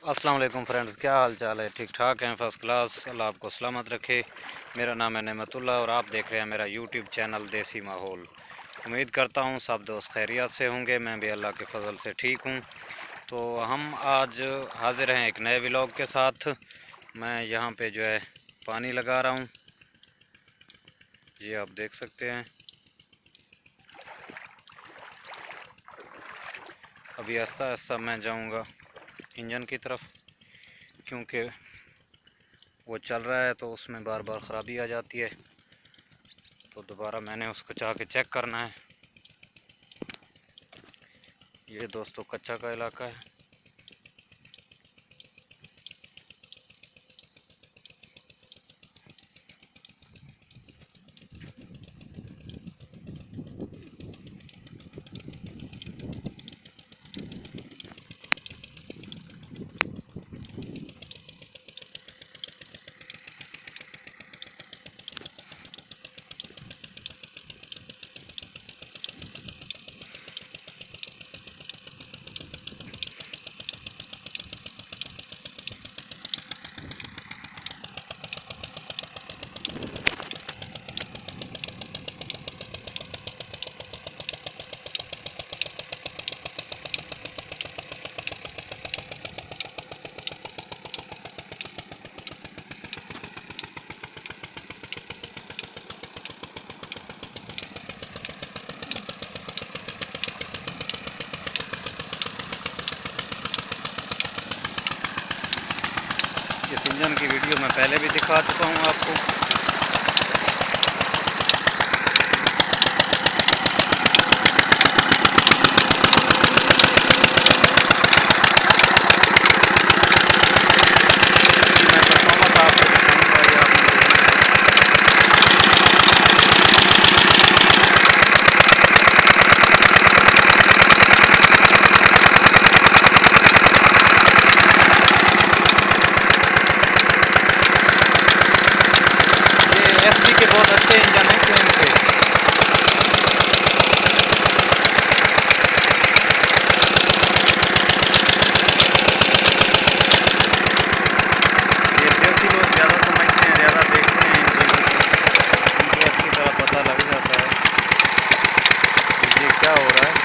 अस्सलाम वालेकुम फ्रेंड्स, क्या हाल चाल है? ठीक ठाक हैं, फर्स्ट क्लास। अल्लाह आपको सलामत रखे। मेरा नाम है नेमतुल्लाह और आप देख रहे हैं मेरा यूट्यूब चैनल देसी माहौल। उम्मीद करता हूँ सब दोस्त खैरियत से होंगे। मैं भी अल्लाह के फजल से ठीक हूँ। तो हम आज हाजिर हैं एक नए व्लॉग के साथ। मैं यहाँ पे जो है पानी लगा रहा हूँ, ये आप देख सकते हैं। अभी ऐसा ऐसा मैं जाऊँगा इंजन की तरफ, क्योंकि वो चल रहा है तो उसमें बार बार ख़राबी आ जाती है, तो दोबारा मैंने उसको जाके चेक करना है। ये दोस्तों कच्चा का इलाका है। इस इंजन की वीडियो मैं पहले भी दिखा चुका हूँ आपको। इसकी मैं परफॉर्मेंस आपको दिखाऊंगा, ये आपने ये एसडी के बहुत अच्छे इंजन है क्लेम पे। ये देसी लोग ज़्यादा समझते हैं, ज़्यादा देखते हैं इन चीज़ों को, उनको अच्छी तरह पता लग जाता है कि ये क्या हो रहा है।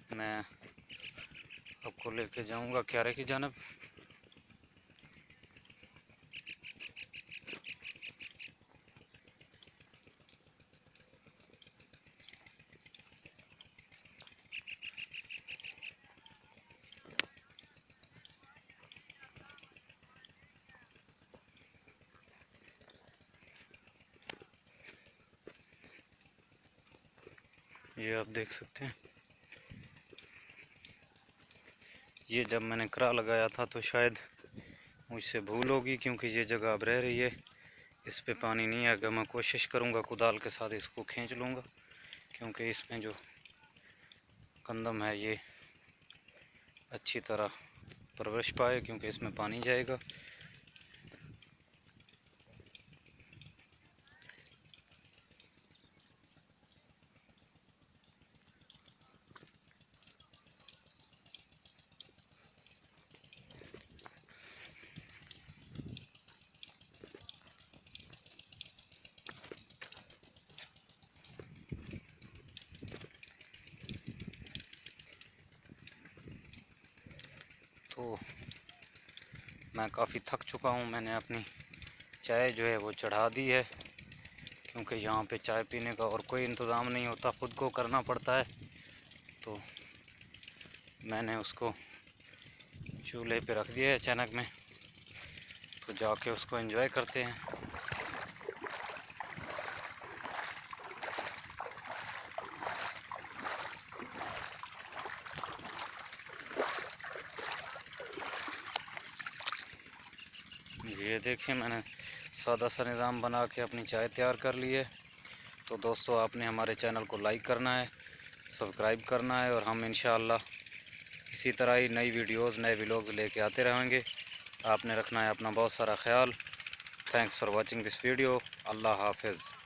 मैं आपको लेके जाऊंगा क्यारे की जानब। ये आप देख सकते हैं, ये जब मैंने करा लगाया था तो शायद मुझसे भूल होगी, क्योंकि ये जगह अब रह रही है, इस पे पानी नहीं आएगा। मैं कोशिश करूंगा कुदाल के साथ इसको खींच लूँगा, क्योंकि इसमें जो कंदम है ये अच्छी तरह परवरिश पाए, क्योंकि इसमें पानी जाएगा। तो मैं काफ़ी थक चुका हूँ। मैंने अपनी चाय जो है वो चढ़ा दी है, क्योंकि यहाँ पे चाय पीने का और कोई इंतज़ाम नहीं होता, ख़ुद को करना पड़ता है। तो मैंने उसको चूल्हे पे रख दिया है अचानक में, तो जाके उसको एंजॉय करते हैं। ये देखिए, मैंने सादा सा निज़ाम बना के अपनी चाय तैयार कर ली है। तो दोस्तों, आपने हमारे चैनल को लाइक करना है, सब्सक्राइब करना है, और हम इंशाअल्लाह इसी तरह ही नई वीडियोज़, नए व्लॉग्स लेके आते रहेंगे। आपने रखना है अपना बहुत सारा ख्याल। Thanks for watching this video. अल्लाह हाफिज़।